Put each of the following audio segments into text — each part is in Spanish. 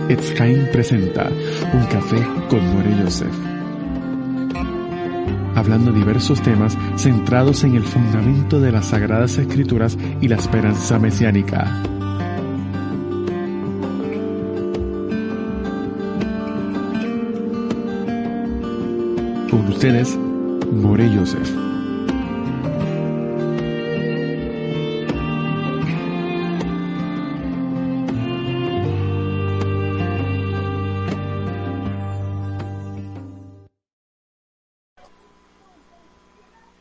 Etz Chaim presenta Un Café con More Yosef, hablando de diversos temas centrados en el fundamento de las Sagradas Escrituras y la esperanza mesiánica. Con ustedes, More Yosef.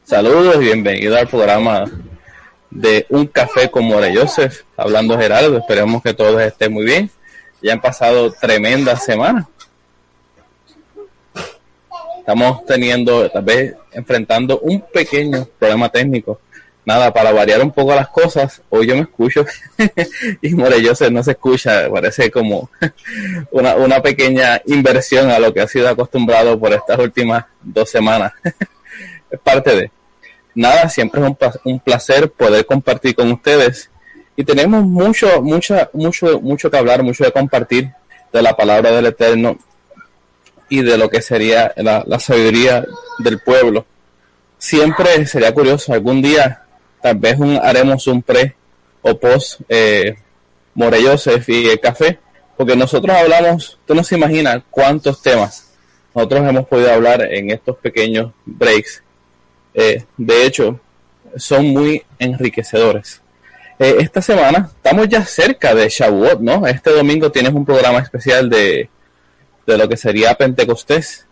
Saludos y bienvenido al programa de Un Café con More Yosef, hablando Gerardo. Esperemos que todos estén muy bien. Ya han pasado tremendas semanas. Estamos tal vez enfrentando un pequeño problema técnico. Nada, para variar un poco las cosas, hoy yo me escucho y More Yosef no se escucha. Parece como una pequeña inversión a lo que ha sido acostumbrado por estas últimas 2 semanas. Es parte de... Nada, siempre es un placer poder compartir con ustedes. Y tenemos mucho que hablar, mucho que compartir de la palabra del Eterno y de lo que sería la sabiduría del pueblo. Siempre sería curioso, algún día tal vez haremos un pre o post More Yosef y el café, porque nosotros hablamos, tú no se imaginas cuántos temas nosotros hemos podido hablar en estos pequeños breaks. De hecho, son muy enriquecedores. Esta semana estamos ya cerca de Shavuot, ¿no? Este domingo tienes un programa especial de lo que sería Pentecostés.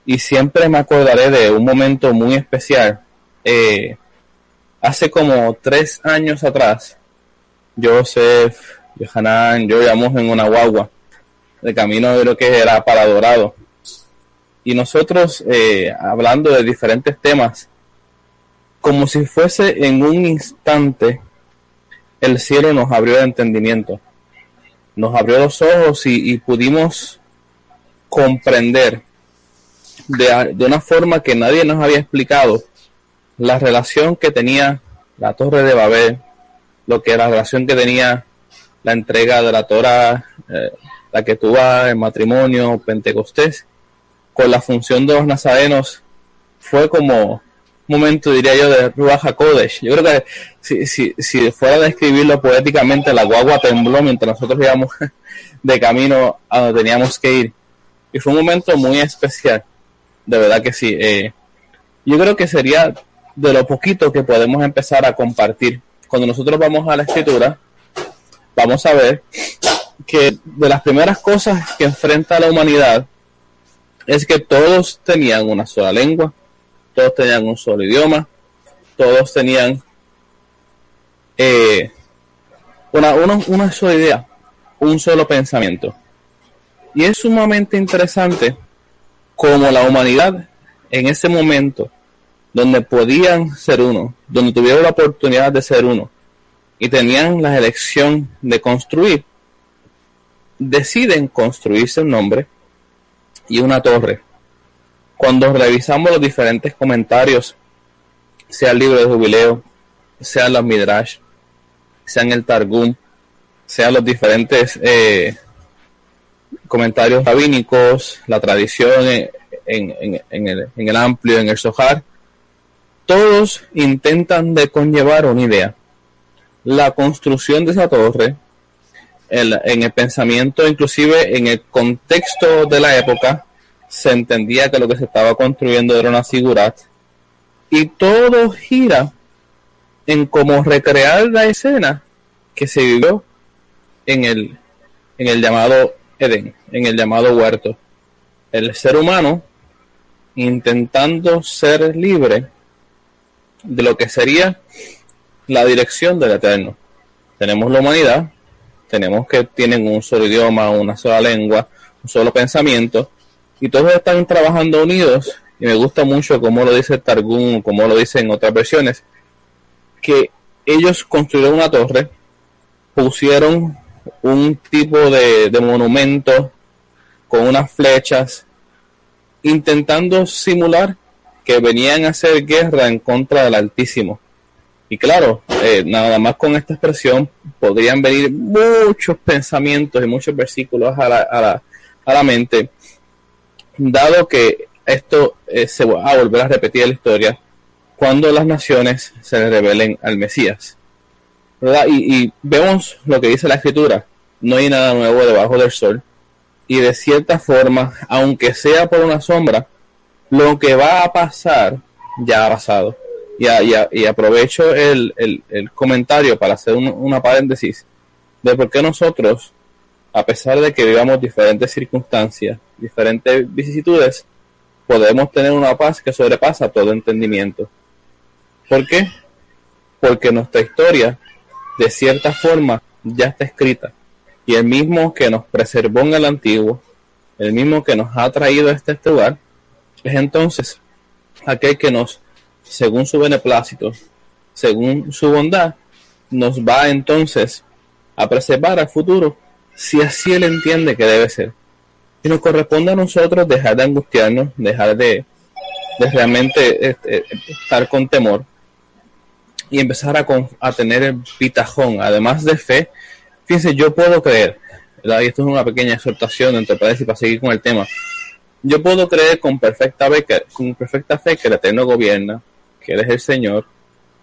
Y siempre me acordaré de un momento muy especial. Hace como 3 años atrás, Joseph, Yohanan, yo íbamos en una guagua de camino de lo que era para Dorado. Y nosotros hablando de diferentes temas, como si fuese en un instante, el cielo nos abrió el entendimiento, nos abrió los ojos y pudimos comprender de una forma que nadie nos había explicado la relación que tenía la Torre de Babel, lo que la relación que tenía la entrega de la Torah, la que tuvo el matrimonio, Pentecostés, con la función de los nazarenos. Fue como un momento, diría yo, de Ruach HaKodesh. Yo creo que si fuera a describirlo poéticamente, la guagua tembló mientras nosotros íbamos de camino a donde teníamos que ir. Y fue un momento muy especial, de verdad que sí. Yo creo que sería de lo poquito que podemos empezar a compartir. Cuando nosotros vamos a la Escritura, vamos a ver que de las primeras cosas que enfrenta la humanidad es que todos tenían una sola lengua, todos tenían un solo idioma, todos tenían una sola idea, un solo pensamiento. Y es sumamente interesante como la humanidad en ese momento, donde podían ser uno, donde tuvieron la oportunidad de ser uno, y tenían la elección de construir, deciden construirse un nombre y una torre. Cuando revisamos los diferentes comentarios, sea el libro de Jubileo, sea los Midrash, sea en el Targum, sean los diferentes comentarios rabínicos, la tradición en el amplio, en el Zohar, todos intentan de conllevar una idea. La construcción de esa torre, en el pensamiento, inclusive en el contexto de la época, se entendía que lo que se estaba construyendo era una sigurat, y todo gira en cómo recrear la escena que se vivió en el llamado Edén, en el llamado huerto. El ser humano intentando ser libre de lo que sería la dirección del Eterno. Tenemos la humanidad, tenemos que tienen un solo idioma, una sola lengua, un solo pensamiento, y todos están trabajando unidos. Y me gusta mucho cómo lo dice Targum, cómo lo dicen otras versiones, que ellos construyeron una torre, pusieron un tipo de monumento con unas flechas, intentando simular que venían a hacer guerra en contra del Altísimo. Y claro, nada más con esta expresión podrían venir muchos pensamientos y muchos versículos a la mente, dado que esto se va a volver a repetir en la historia cuando las naciones se le rebelen al Mesías, ¿verdad? Y vemos lo que dice la Escritura: no hay nada nuevo debajo del sol, y de cierta forma, aunque sea por una sombra, lo que va a pasar ya ha pasado. Y aprovecho el comentario para hacer una paréntesis de por qué nosotros, a pesar de que vivamos diferentes circunstancias, diferentes vicisitudes, podemos tener una paz que sobrepasa todo entendimiento. ¿Por qué? Porque nuestra historia, de cierta forma, ya está escrita. Y el mismo que nos preservó en el antiguo, el mismo que nos ha traído a este lugar, es entonces aquel que nos, según su beneplácito, según su bondad, nos va entonces a preservar al futuro, si así Él entiende que debe ser. Y nos corresponde a nosotros dejar de angustiarnos, dejar de realmente estar con temor, y empezar a tener el pitajón, además de fe. Fíjense, yo puedo creer, ¿verdad? Y esto es una pequeña exhortación entre paréntesis para seguir con el tema. Yo puedo creer con perfecta fe que el Eterno gobierna, que Él es el Señor,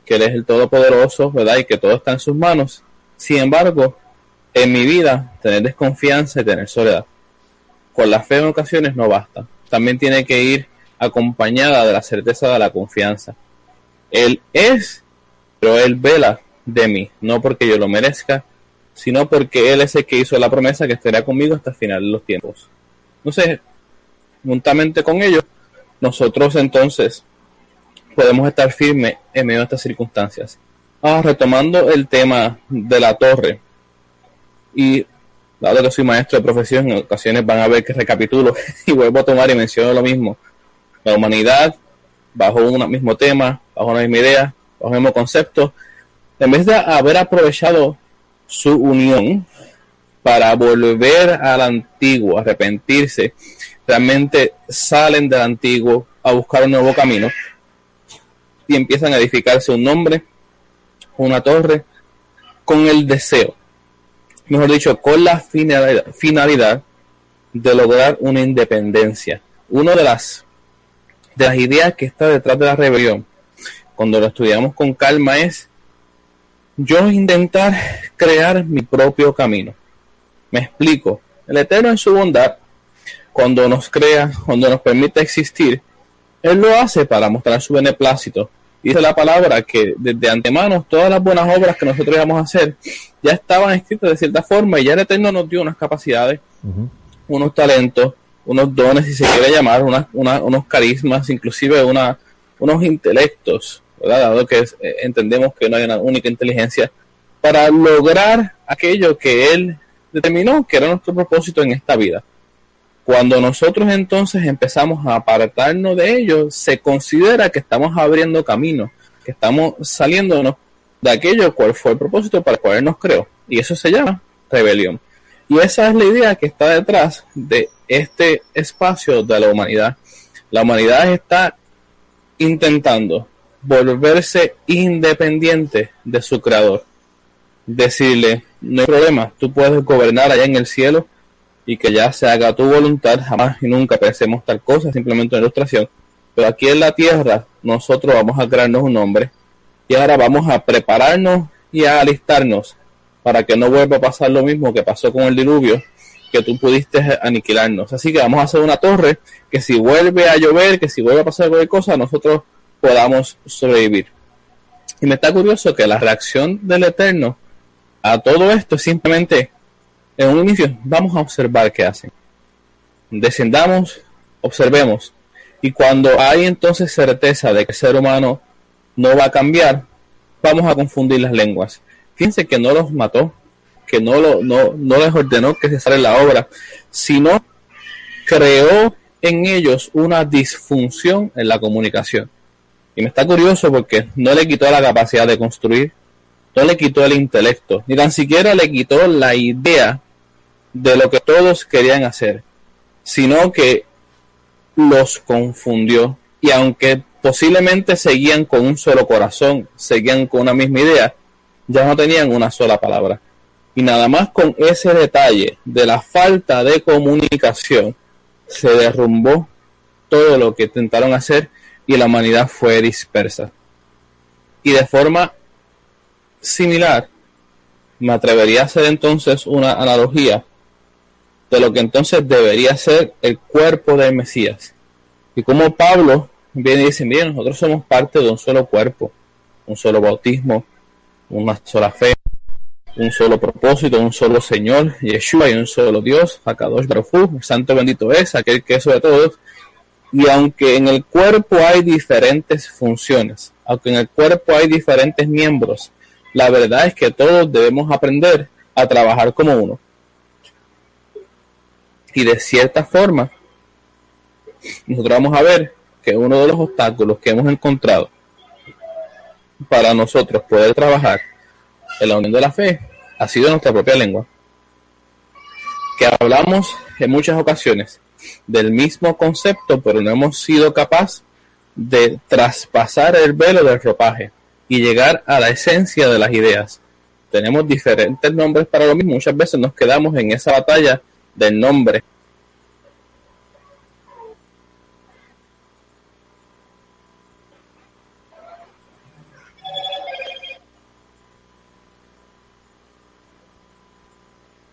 que Él es el Todopoderoso, ¿verdad? Y que todo está en sus manos. Sin embargo, en mi vida, tener desconfianza y tener soledad. Con la fe en ocasiones no basta. También tiene que ir acompañada de la certeza de la confianza. Él es, pero Él vela de mí, no porque yo lo merezca, sino porque Él es el que hizo la promesa que estará conmigo hasta el final de los tiempos. Entonces, juntamente con ellos, nosotros entonces podemos estar firmes en medio de estas circunstancias. Retomando el tema de la torre, y dado que soy maestro de profesión, en ocasiones van a ver que recapitulo y vuelvo a tomar y menciono lo mismo. La humanidad, bajo un mismo tema, bajo una misma idea, bajo el mismo concepto, en vez de haber aprovechado su unión para volver al antiguo, arrepentirse, realmente salen del antiguo a buscar un nuevo camino y empiezan a edificarse un nombre, una torre, con el deseo, mejor dicho, con la finalidad de lograr una independencia. Una de las ideas que está detrás de la rebelión, cuando lo estudiamos con calma, es yo intentar crear mi propio camino. Me explico. El Eterno en su bondad, cuando nos crea, cuando nos permite existir, Él lo hace para mostrar su beneplácito. Dice la palabra que desde antemano todas las buenas obras que nosotros íbamos a hacer ya estaban escritas de cierta forma, y ya el Eterno nos dio unas capacidades, unos talentos, unos dones, si se quiere llamar, unos carismas, inclusive unos intelectos, ¿verdad? Dado que entendemos que no hay una única inteligencia, para lograr aquello que Él determinó que era nuestro propósito en esta vida. Cuando nosotros entonces empezamos a apartarnos de ello, se considera que estamos abriendo camino, que estamos saliéndonos de aquello cual fue el propósito para el cual Él nos creó. Y eso se llama rebelión. Y esa es la idea que está detrás de este espacio de la humanidad. La humanidad está intentando volverse independiente de su creador. Decirle, no hay problema, tú puedes gobernar allá en el cielo y que ya se haga tu voluntad, jamás y nunca pensemos tal cosa, simplemente una ilustración. Pero aquí en la tierra nosotros vamos a crearnos un nombre, y ahora vamos a prepararnos y a alistarnos para que no vuelva a pasar lo mismo que pasó con el diluvio, que tú pudiste aniquilarnos. Así que vamos a hacer una torre que si vuelve a llover, que si vuelve a pasar cualquier cosa, nosotros podamos sobrevivir. Y me está curioso que la reacción del Eterno a todo esto es simplemente, en un inicio, vamos a observar qué hacen. Descendamos, observemos. Y cuando hay entonces certeza de que el ser humano no va a cambiar, vamos a confundir las lenguas. Fíjense que no los mató, que no les ordenó que cesara la obra, sino creó en ellos una disfunción en la comunicación. Y me está curioso porque no le quitó la capacidad de construir, no le quitó el intelecto, ni tan siquiera le quitó la idea de lo que todos querían hacer, sino que los confundió. Y aunque posiblemente seguían con un solo corazón, seguían con una misma idea, ya no tenían una sola palabra. Y nada más con ese detalle de la falta de comunicación, se derrumbó todo lo que intentaron hacer y la humanidad fue dispersa. Y de forma similar, me atrevería a hacer entonces una analogía de lo que entonces debería ser el cuerpo del Mesías. Y como Pablo viene y dice, miren, nosotros somos parte de un solo cuerpo, un solo bautismo, una sola fe, un solo propósito, un solo Señor, Yeshua, y un solo Dios, Hakadosh Baruj Hu, santo bendito es, aquel que es sobre todos. Y aunque en el cuerpo hay diferentes funciones, aunque en el cuerpo hay diferentes miembros, la verdad es que todos debemos aprender a trabajar como uno. Y de cierta forma, nosotros vamos a ver que uno de los obstáculos que hemos encontrado para nosotros poder trabajar en la unión de la fe ha sido nuestra propia lengua. Que hablamos en muchas ocasiones del mismo concepto, pero no hemos sido capaces de traspasar el velo del ropaje y llegar a la esencia de las ideas. Tenemos diferentes nombres para lo mismo. Muchas veces nos quedamos en esa batalla del nombre.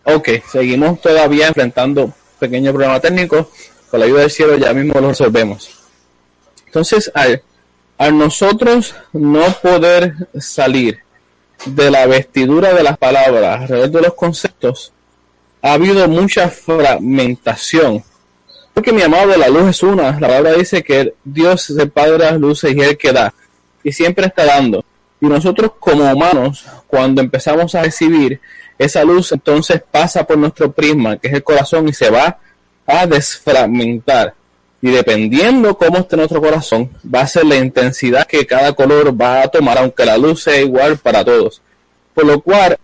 Ok, seguimos todavía enfrentando pequeños problemas técnicos. Con la ayuda del cielo ya mismo lo resolvemos. Entonces, al nosotros no poder salir de la vestidura de las palabras alrededor de los conceptos, ha habido mucha fragmentación. Porque mi amado, la luz es una. La palabra dice que Dios es el Padre de las luces y es el que da. Y siempre está dando. Y nosotros como humanos, cuando empezamos a recibir esa luz, entonces pasa por nuestro prisma, que es el corazón, y se va a desfragmentar. Y dependiendo cómo esté nuestro corazón, va a ser la intensidad que cada color va a tomar, aunque la luz sea igual para todos. Por lo cual,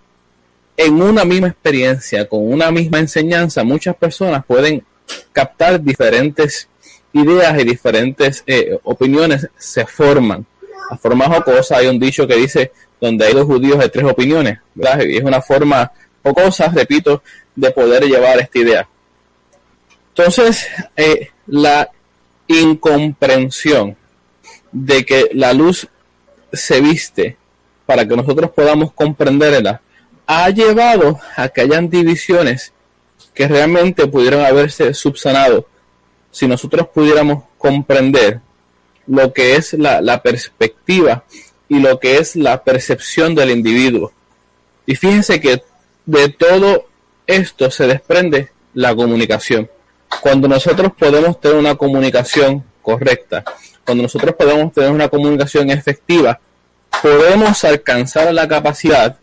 en una misma experiencia, con una misma enseñanza, muchas personas pueden captar diferentes ideas y diferentes opiniones se forman. A forma jocosa hay un dicho que dice, donde hay dos judíos hay tres opiniones, ¿verdad? Y es una forma jocosa, repito, de poder llevar esta idea. Entonces, la incomprensión de que la luz se viste para que nosotros podamos comprenderla ha llevado a que hayan divisiones que realmente pudieran haberse subsanado si nosotros pudiéramos comprender lo que es la perspectiva y lo que es la percepción del individuo. Y fíjense que de todo esto se desprende la comunicación. Cuando nosotros podemos tener una comunicación correcta, cuando nosotros podemos tener una comunicación efectiva, podemos alcanzar la capacidad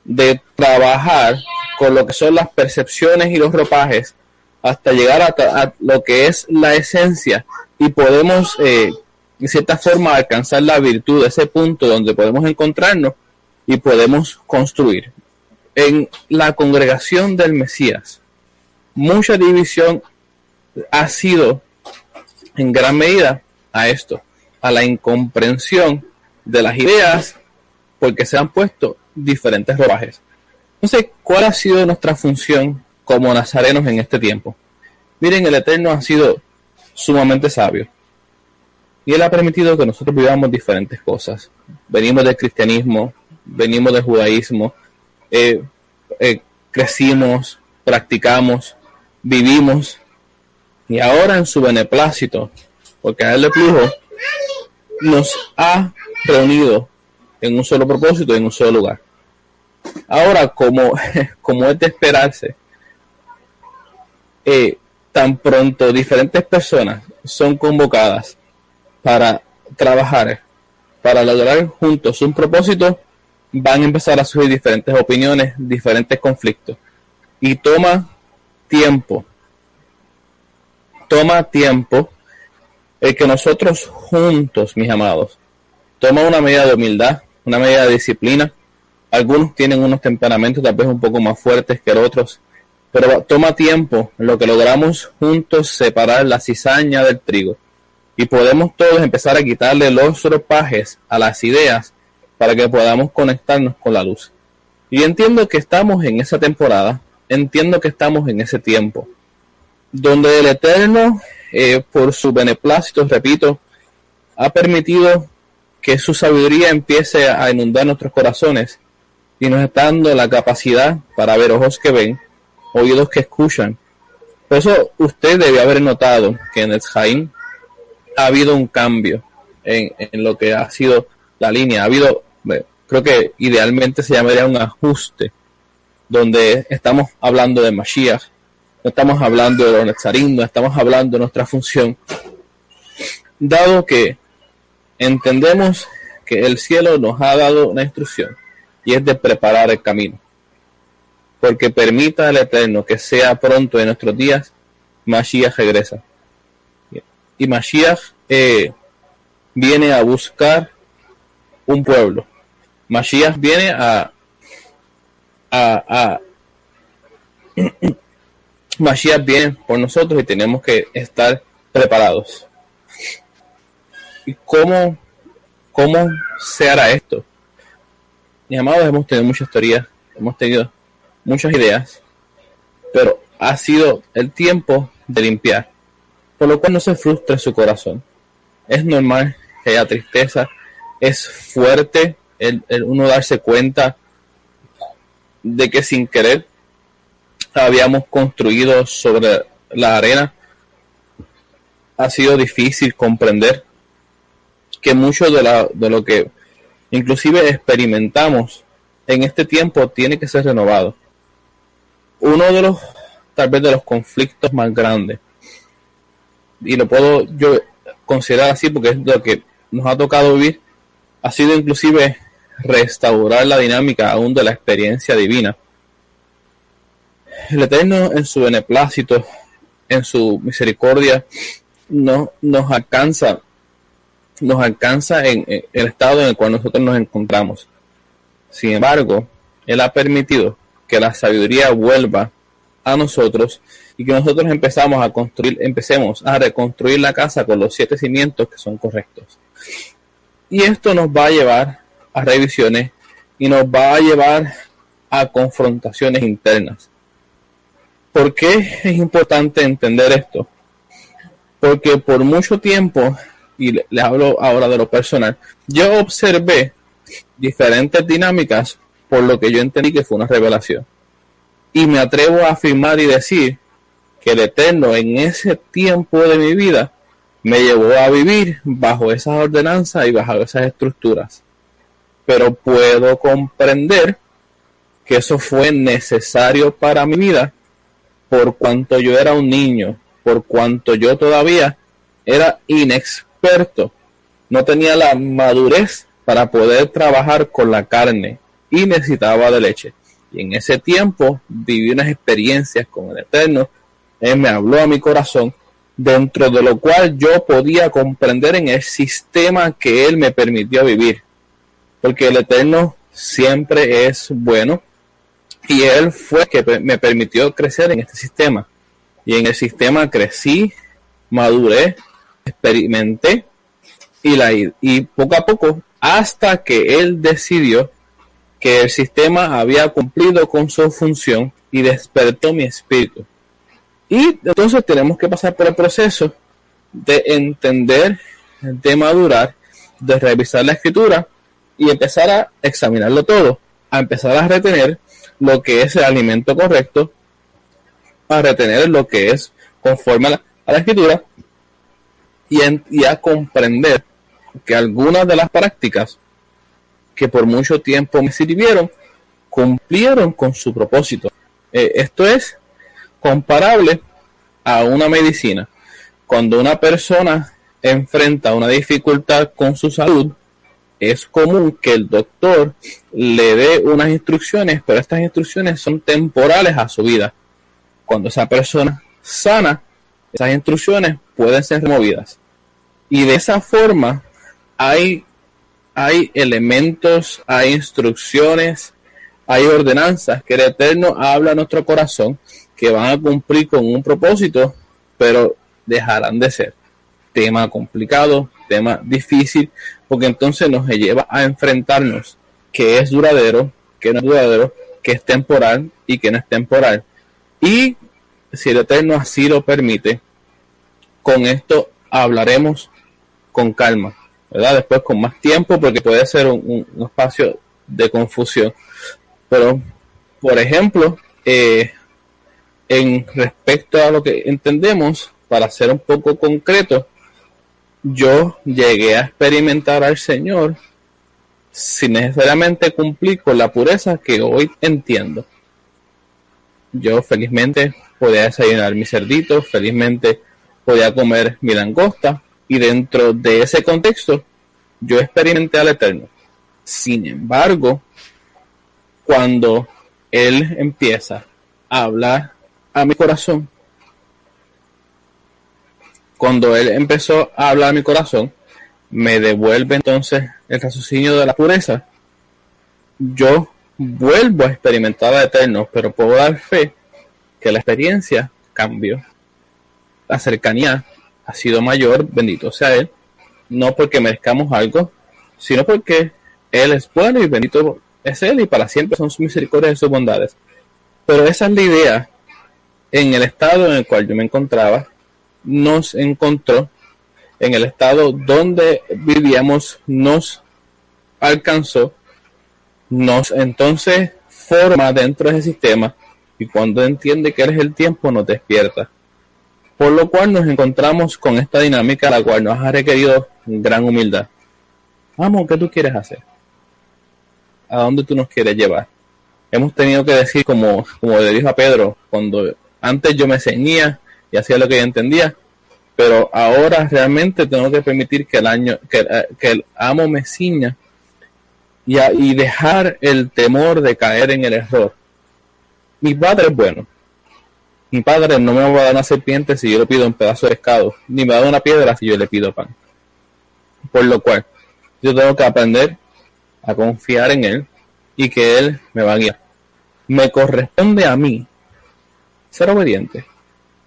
de trabajar con lo que son las percepciones y los ropajes hasta llegar a lo que es la esencia, y podemos de cierta forma alcanzar la virtud, de ese punto donde podemos encontrarnos y podemos construir. En la congregación del Mesías, mucha división ha sido en gran medida a esto, a la incomprensión de las ideas, porque se han puesto diferentes ropajes. Entonces, ¿cuál ha sido nuestra función como nazarenos en este tiempo? Miren, el Eterno ha sido sumamente sabio y Él ha permitido que nosotros vivamos diferentes cosas. Venimos del cristianismo, venimos del judaísmo, crecimos, practicamos, vivimos, y ahora en su beneplácito, porque a Él le plujo, nos ha reunido en un solo propósito y en un solo lugar. Ahora, como es de esperarse, tan pronto diferentes personas son convocadas para trabajar, para lograr juntos un propósito, van a empezar a surgir diferentes opiniones, diferentes conflictos. Y toma tiempo el que nosotros juntos, mis amados, toma una medida de humildad, una medida de disciplina. Algunos tienen unos temperamentos tal vez un poco más fuertes que otros, pero toma tiempo en lo que logramos juntos separar la cizaña del trigo. y podemos todos empezar a quitarle los ropajes a las ideas para que podamos conectarnos con la luz. Y entiendo que estamos en esa temporada, entiendo que estamos en ese tiempo, donde el Eterno, por su beneplácito, repito, ha permitido que su sabiduría empiece a inundar nuestros corazones y nos está dando la capacidad para ver ojos que ven, oídos que escuchan. Por eso usted debe haber notado que en el Jaim ha habido un cambio en lo que ha sido la línea. Ha habido, creo que idealmente se llamaría un ajuste, donde estamos hablando de Mashiach, no estamos hablando de los Netzarim, no estamos hablando de nuestra función, dado que entendemos que el cielo nos ha dado una instrucción y es de preparar el camino, porque permita al Eterno que sea pronto en nuestros días, Mashiach regresa. Y Mashiach viene a buscar un pueblo. Mashiach viene Mashiach viene por nosotros y tenemos que estar preparados. ¿Y cómo se hará esto? Mis amados, hemos tenido muchas teorías, hemos tenido muchas ideas, pero ha sido el tiempo de limpiar, por lo cual no se frustre su corazón. Es normal que haya tristeza, es fuerte el uno darse cuenta de que sin querer habíamos construido sobre la arena. Ha sido difícil comprender que mucho de lo que inclusive experimentamos en este tiempo tiene que ser renovado. Uno de los, tal vez de los conflictos más grandes, y lo puedo yo considerar así porque es lo que nos ha tocado vivir, ha sido inclusive restaurar la dinámica aún de la experiencia divina. El Eterno, en su beneplácito, en su misericordia, nos alcanza en el estado en el cual nosotros nos encontramos. Sin embargo, Él ha permitido que la sabiduría vuelva a nosotros y que nosotros empecemos a reconstruir la casa con los 7 cimientos que son correctos. Y esto nos va a llevar a revisiones y nos va a llevar a confrontaciones internas. ¿Por qué es importante entender esto? Porque por mucho tiempo, y les hablo ahora de lo personal, yo observé diferentes dinámicas por lo que yo entendí que fue una revelación. Y me atrevo a afirmar y decir que el Eterno en ese tiempo de mi vida me llevó a vivir bajo esas ordenanzas y bajo esas estructuras. Pero puedo comprender que eso fue necesario para mi vida por cuanto yo era un niño, por cuanto yo todavía era inexperto, no tenía la madurez para poder trabajar con la carne y necesitaba de leche. Y en ese tiempo viví unas experiencias con el Eterno. Él me habló a mi corazón, dentro de lo cual yo podía comprender en el sistema que Él me permitió vivir. Porque el Eterno siempre es bueno y Él fue que me permitió crecer en este sistema. Y en el sistema crecí, maduré, experimenté y poco a poco, hasta que Él decidió que el sistema había cumplido con su función y despertó mi espíritu. Y entonces tenemos que pasar por el proceso de entender, de madurar, de revisar la escritura y empezar a examinarlo todo, a empezar a retener lo que es el alimento correcto, a retener lo que es conforme a la escritura y a comprender que algunas de las prácticas que por mucho tiempo me sirvieron cumplieron con su propósito. Esto es comparable a una medicina. Cuando una persona enfrenta una dificultad con su salud, es común que el doctor le dé unas instrucciones, pero estas instrucciones son temporales a su vida. Cuando esa persona sana, esas instrucciones pueden ser removidas. Y de esa forma hay elementos, hay instrucciones, hay ordenanzas que el Eterno habla a nuestro corazón que van a cumplir con un propósito, pero dejarán de ser. tema complicado, tema difícil, porque entonces nos lleva a enfrentarnos qué es duradero, qué no es duradero, qué es temporal y qué no es temporal. Y si el Eterno así lo permite, con esto hablaremos con calma, ¿verdad? Después con más tiempo, porque puede ser un espacio de confusión. Pero, por ejemplo, en respecto a lo que entendemos, para ser un poco concreto, yo llegué a experimentar al Señor sin necesariamente cumplir con la pureza que hoy entiendo. Yo felizmente podía desayunar mi cerdito, felizmente podía comer mi langosta, y dentro de ese contexto yo experimenté al Eterno. Sin embargo, cuando Él empieza a hablar a mi corazón, cuando Él empezó a hablar a mi corazón, me devuelve entonces el raciocinio de la pureza. Yo vuelvo a experimentar al Eterno, pero puedo dar fe que la experiencia cambió. La cercanía ha sido mayor, bendito sea Él, no porque merezcamos algo, sino porque Él es bueno y bendito es Él, y para siempre son sus misericordias y sus bondades. Pero esa es la idea. En el estado en el cual yo me encontraba, nos encontró, en el estado donde vivíamos, nos alcanzó, nos entonces forma dentro de ese sistema, y cuando entiende que eres el tiempo, nos despierta. Por lo cual nos encontramos con esta dinámica, la cual nos ha requerido gran humildad. Vamos, ¿qué tú quieres hacer? ¿A dónde tú nos quieres llevar? Hemos tenido que decir, como le dijo a Pedro, cuando antes yo me ceñía y hacía lo que yo entendía, pero ahora realmente tengo que permitir que el amo me ciña y dejar el temor de caer en el error. Mi padre es bueno. Mi padre no me va a dar una serpiente si yo le pido un pedazo de pescado, ni me va a dar una piedra si yo le pido pan. Por lo cual, yo tengo que aprender a confiar en Él y que Él me va a guiar. Me corresponde a mí ser obediente.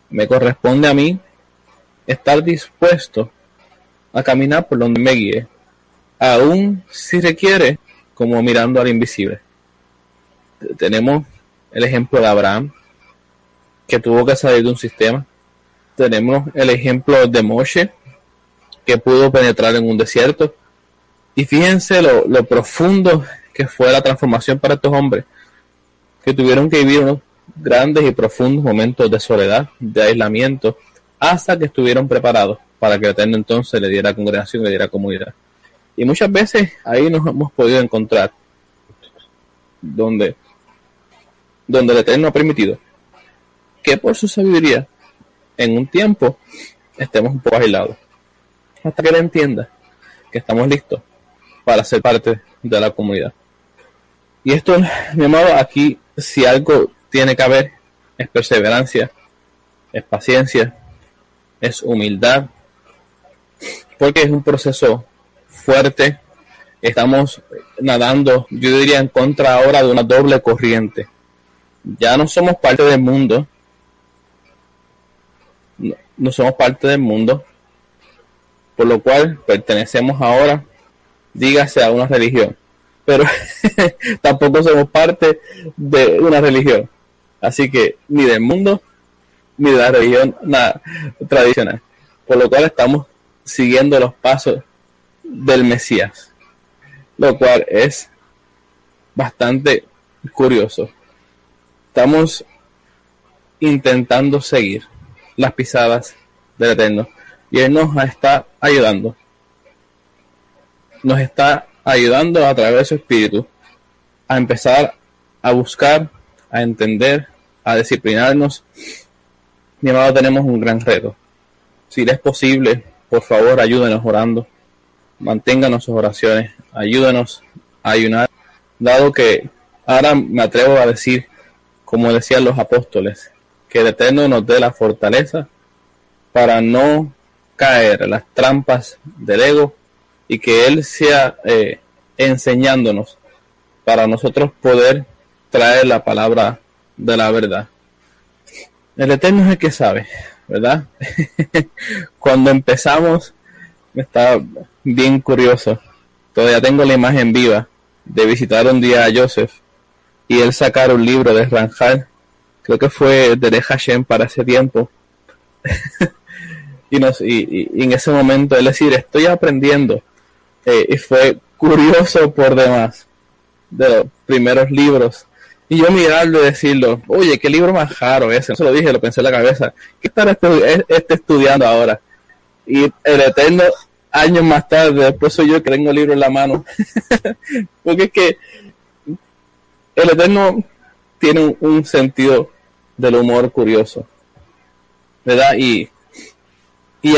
Me corresponde a mí estar dispuesto a caminar por donde me guíe, aún si requiere como mirando al invisible. Tenemos el ejemplo de Abraham, que tuvo que salir de un sistema. Tenemos el ejemplo de Moshe, que pudo penetrar en un desierto. Y fíjense lo profundo que fue la transformación para estos hombres, que tuvieron que vivir unos grandes y profundos momentos de soledad, de aislamiento, hasta que estuvieron preparados para que el Eterno entonces le diera congregación, le diera comunidad. Y muchas veces ahí nos hemos podido encontrar donde el Eterno ha permitido que por su sabiduría en un tiempo estemos un poco aislados, hasta que Él entienda que estamos listos para ser parte de la comunidad. Y esto, mi amado, aquí si algo tiene que haber es perseverancia, es paciencia, es humildad, porque es un proceso fuerte. Estamos nadando, yo diría, en contra ahora de una doble corriente. Ya no somos parte del mundo, no somos parte del mundo, por lo cual pertenecemos ahora, dígase, a una religión, pero tampoco somos parte de una religión, así que ni del mundo ni de la religión nada tradicional, por lo cual estamos siguiendo los pasos del Mesías, lo cual es bastante curioso. Estamos intentando seguir las pisadas del Eterno y Él nos está ayudando. Nos está ayudando a través de su Espíritu a empezar a buscar, a entender, a disciplinarnos. Mi amado, tenemos un gran reto. Si le es posible, por favor, ayúdenos orando. Manténganos sus oraciones. Ayúdenos a ayunar. Dado que ahora me atrevo a decir, como decían los apóstoles, que el Eterno nos dé la fortaleza para no caer en las trampas del ego y que Él sea enseñándonos para nosotros poder traer la palabra de la verdad. El Eterno es el que sabe ¿verdad? Cuando empezamos, estaba bien curioso. Todavía tengo la imagen viva de visitar un día a Joseph y él sacar un libro de Ramchal, creo que fue de Hashem para ese tiempo. y en ese momento él decir, estoy aprendiendo. Y fue curioso por demás, de los primeros libros. Y yo mirarlo y decirlo, oye, qué libro más raro ese. No se lo dije, lo pensé en la cabeza. ¿Qué estará estudiando ahora? Y el Eterno, años más tarde, después soy yo que tengo el libro en la mano. Porque es que el Eterno tiene un sentido del humor curioso, ¿verdad? Y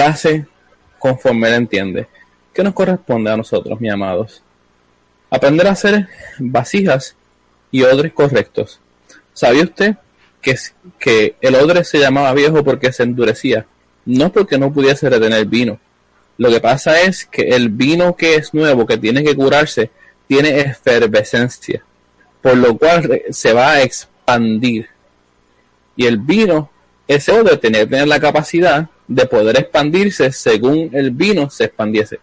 hace conforme él entiende. ¿Qué nos corresponde a nosotros, mis amados? Aprender a hacer vasijas y odres correctos. ¿Sabía usted que el odre se llamaba viejo porque se endurecía? No porque no pudiese retener vino. Lo que pasa es que el vino que es nuevo, que tiene que curarse, tiene efervescencia, por lo cual se va a expandir. Y el vino, ese odre, tenía que tener la capacidad de poder expandirse según el vino se expandiese.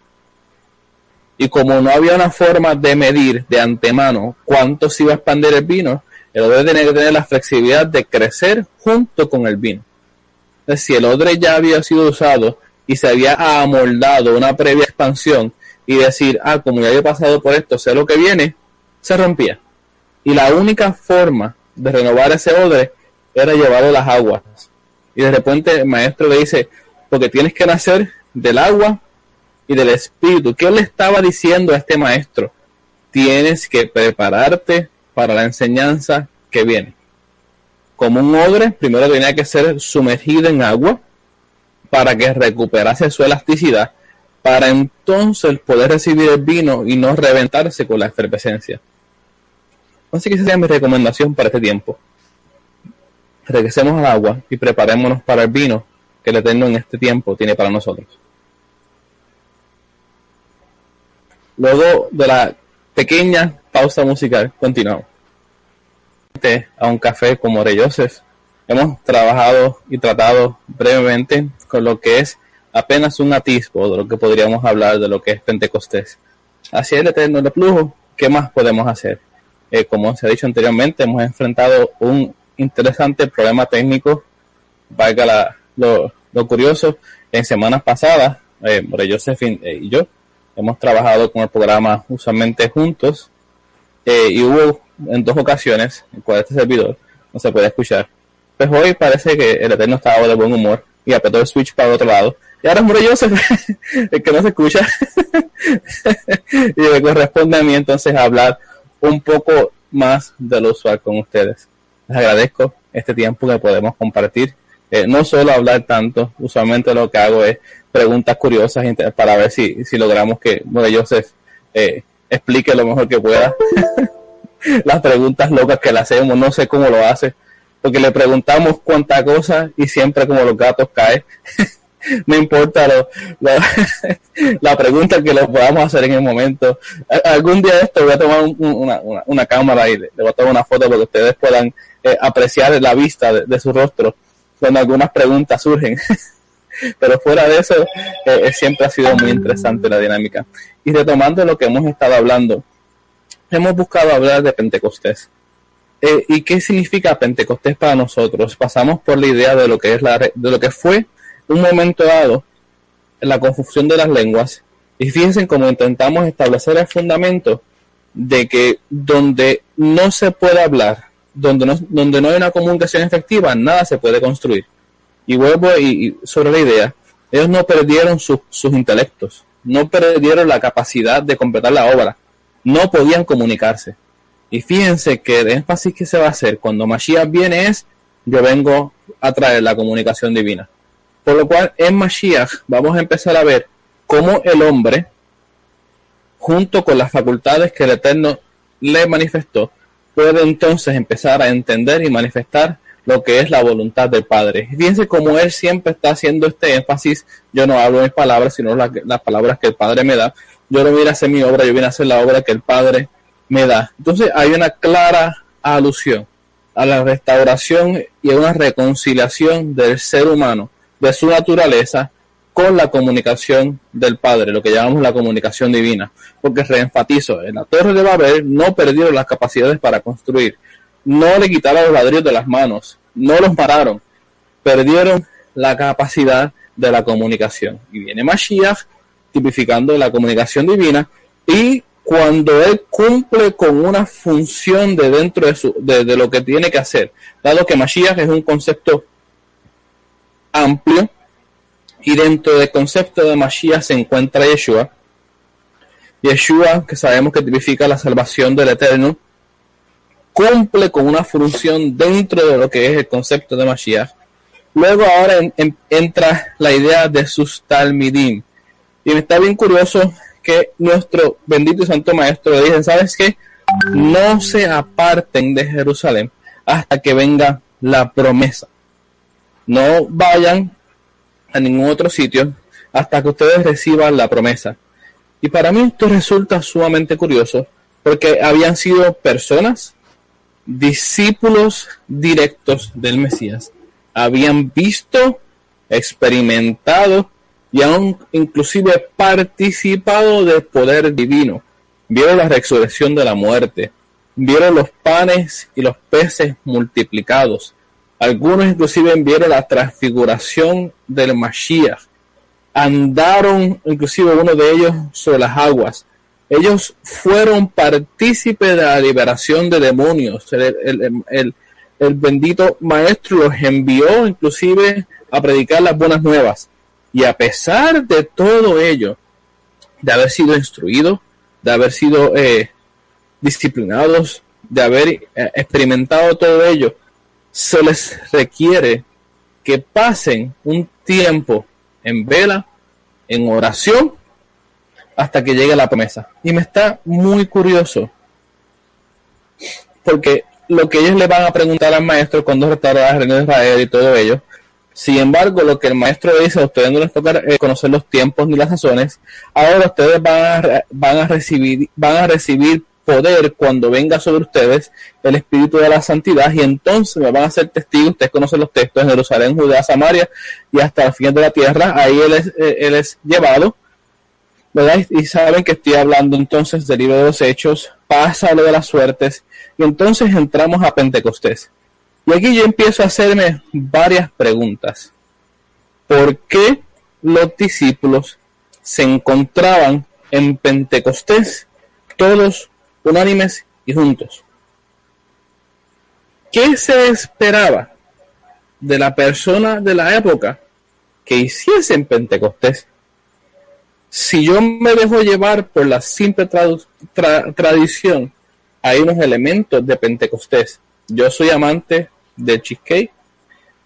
Y como no había una forma de medir de antemano cuánto se iba a expandir el vino, el odre tenía que tener la flexibilidad de crecer junto con el vino. Entonces, si el odre ya había sido usado y se había amoldado una previa expansión y decir, como ya había pasado por esto, sé lo que viene, se rompía. Y la única forma de renovar ese odre era llevarlo a las aguas. Y de repente el maestro le dice, porque tienes que nacer del agua y del espíritu. ¿Qué le estaba diciendo a este maestro? Tienes que prepararte para la enseñanza que viene. Como un odre, primero tenía que ser sumergido en agua para que recuperase su elasticidad, para entonces poder recibir el vino y no reventarse con la efervescencia. Así que esa sería mi recomendación para este tiempo. Regresemos al agua y preparémonos para el vino que el Eterno en este tiempo tiene para nosotros. Luego de la pequeña pausa musical, continuamos. A un café como Rey Joseph, hemos trabajado y tratado brevemente con lo que es apenas un atisbo de lo que podríamos hablar de lo que es Pentecostés. Hacia el Eterno de flujo, ¿qué más podemos hacer? Como se ha dicho anteriormente, hemos enfrentado un interesante problema técnico, valga lo curioso. En semanas pasadas, Rey Joseph y yo hemos trabajado con el programa usualmente juntos, y hubo en 2 ocasiones en cual este servidor no se puede escuchar. Pues hoy parece que el Eterno estaba de buen humor y apretó el switch para el otro lado. Y ahora es Rey Joseph el que no se escucha. Y me corresponde a mí entonces hablar un poco más de lo usual con ustedes. Les agradezco este tiempo que podemos compartir. No solo hablar tanto, usualmente lo que hago es preguntas curiosas para ver si logramos que Rey Joseph explique lo mejor que pueda. Las preguntas locas que le hacemos, no sé cómo lo hace, porque le preguntamos cuánta cosa y siempre como los gatos cae. No importa la pregunta que le podamos hacer en el momento. Algún día de esto voy a tomar una cámara y le voy a tomar una foto para que ustedes puedan apreciar la vista de su rostro cuando algunas preguntas surgen. Pero fuera de eso, siempre ha sido muy interesante la dinámica. Y retomando lo que hemos estado hablando, hemos buscado hablar de Pentecostés. ¿Y qué significa Pentecostés para nosotros? Pasamos por la idea de lo que es de lo que fue un momento dado en la confusión de las lenguas, y fíjense cómo intentamos establecer el fundamento de que donde no se puede hablar, donde no hay una comunicación efectiva, nada se puede construir. Y vuelvo y sobre la idea, ellos no perdieron sus intelectos, no perdieron la capacidad de completar la obra, no podían comunicarse. Y fíjense que el énfasis que se va a hacer cuando Mashiach viene es, yo vengo a traer la comunicación divina. Por lo cual, en Mashiach vamos a empezar a ver cómo el hombre, junto con las facultades que el Eterno le manifestó, puede entonces empezar a entender y manifestar lo que es la voluntad del Padre. Fíjense cómo él siempre está haciendo este énfasis. Yo no hablo mis palabras, sino las palabras que el Padre me da. Yo no vine a hacer mi obra, yo vine a hacer la obra que el Padre me da. Entonces hay una clara alusión a la restauración y a una reconciliación del ser humano de su naturaleza con la comunicación del Padre, lo que llamamos la comunicación divina. Porque reenfatizo, en la Torre de Babel no perdieron las capacidades para construir, no le quitaron los ladrillos de las manos, no los pararon, perdieron la capacidad de la comunicación. Y viene Mashiach tipificando la comunicación divina, y cuando él cumple con una función de dentro de lo que tiene que hacer, dado que Mashiach es un concepto amplio, y dentro del concepto de Mashiach se encuentra Yeshua. Yeshua, que sabemos que tipifica la salvación del Eterno, cumple con una función dentro de lo que es el concepto de Mashiach. Luego ahora entra la idea de sus talmidim. Y me está bien curioso que nuestro bendito y santo maestro le dice, ¿sabes qué? No se aparten de Jerusalén hasta que venga la promesa. No vayan a ningún otro sitio hasta que ustedes reciban la promesa. Y para mí esto resulta sumamente curioso, porque habían sido personas, discípulos directos del Mesías, habían visto, experimentado y aún inclusive participado del poder divino. Vieron la resurrección de la muerte, vieron los panes y los peces multiplicados. Algunos inclusive vieron la transfiguración del Mashiach. Andaron, inclusive uno de ellos, sobre las aguas. Ellos fueron partícipes de la liberación de demonios. El bendito maestro los envió inclusive a predicar las buenas nuevas. Y a pesar de todo ello, de haber sido instruidos, de haber sido disciplinados, de haber experimentado todo ello, se les requiere que pasen un tiempo en vela, en oración, hasta que llegue la promesa. Y me está muy curioso, porque lo que ellos le van a preguntar al maestro cuando restaurará el reino de Israel y todo ello, sin embargo, lo que el maestro dice, a ustedes no les toca conocer los tiempos ni las sazones. Ahora ustedes van a recibir poder cuando venga sobre ustedes el Espíritu de la Santidad, y entonces me van a ser testigos. Ustedes conocen los textos en Jerusalén, Judea, Samaria y hasta el fin de la tierra. Ahí él es llevado, ¿verdad? Y saben que estoy hablando entonces del libro de los Hechos, pasa lo de las suertes, y entonces entramos a Pentecostés. Y aquí yo empiezo a hacerme varias preguntas. ¿Por qué los discípulos se encontraban en Pentecostés todos unánimes y juntos? ¿Qué se esperaba de la persona de la época que hiciese en Pentecostés? Si yo me dejo llevar por la simple tradición, hay unos elementos de Pentecostés. Yo soy amante del cheesecake,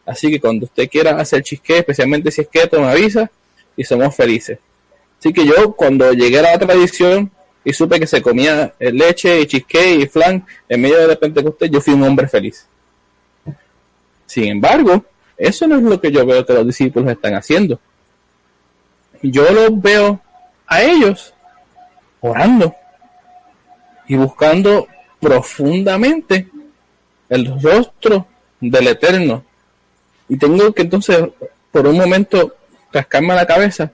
así que cuando usted quiera hacer cheesecake, especialmente si es keto, me avisa y somos felices. Así que yo, cuando llegué a la tradición y supe que se comía leche y cheesecake y flan en medio de Pentecostés, yo fui un hombre feliz. Sin embargo, eso no es lo que yo veo que los discípulos están haciendo. Yo los veo a ellos orando y buscando profundamente el rostro del Eterno. Y tengo que entonces por un momento rascarme la cabeza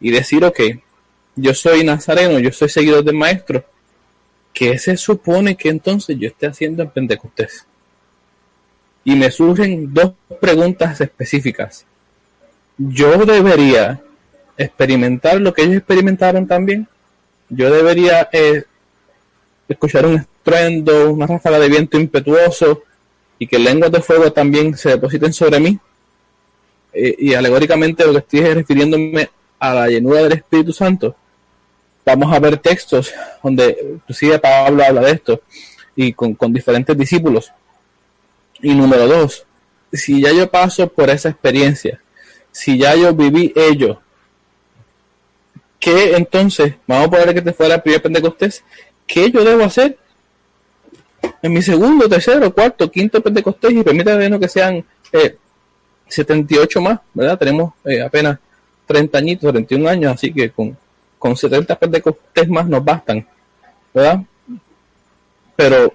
y decir, ok, yo soy nazareno, yo soy seguidor del maestro, ¿qué se supone que entonces yo esté haciendo en Pentecostés? Y me surgen dos preguntas específicas. ¿Yo debería experimentar lo que ellos experimentaron también? ¿Yo debería escuchar un estruendo, una ráfaga de viento impetuoso y que lenguas de fuego también se depositen sobre mí? Y alegóricamente lo que estoy es refiriéndome a la llenura del Espíritu Santo. Vamos a ver textos donde inclusive Pablo habla de esto y con diferentes discípulos. Y número dos, si ya yo paso por esa experiencia, si ya yo viví ello, ¿qué entonces? Vamos a poner que te fuera el primer Pentecostés. ¿Qué yo debo hacer en mi segundo, tercero, cuarto, quinto Pentecostés? Y permítanme que sean 78 más, ¿verdad? Tenemos apenas 30 añitos, 31 años, así que con 70 Pentecostés más nos bastan, ¿verdad? Pero,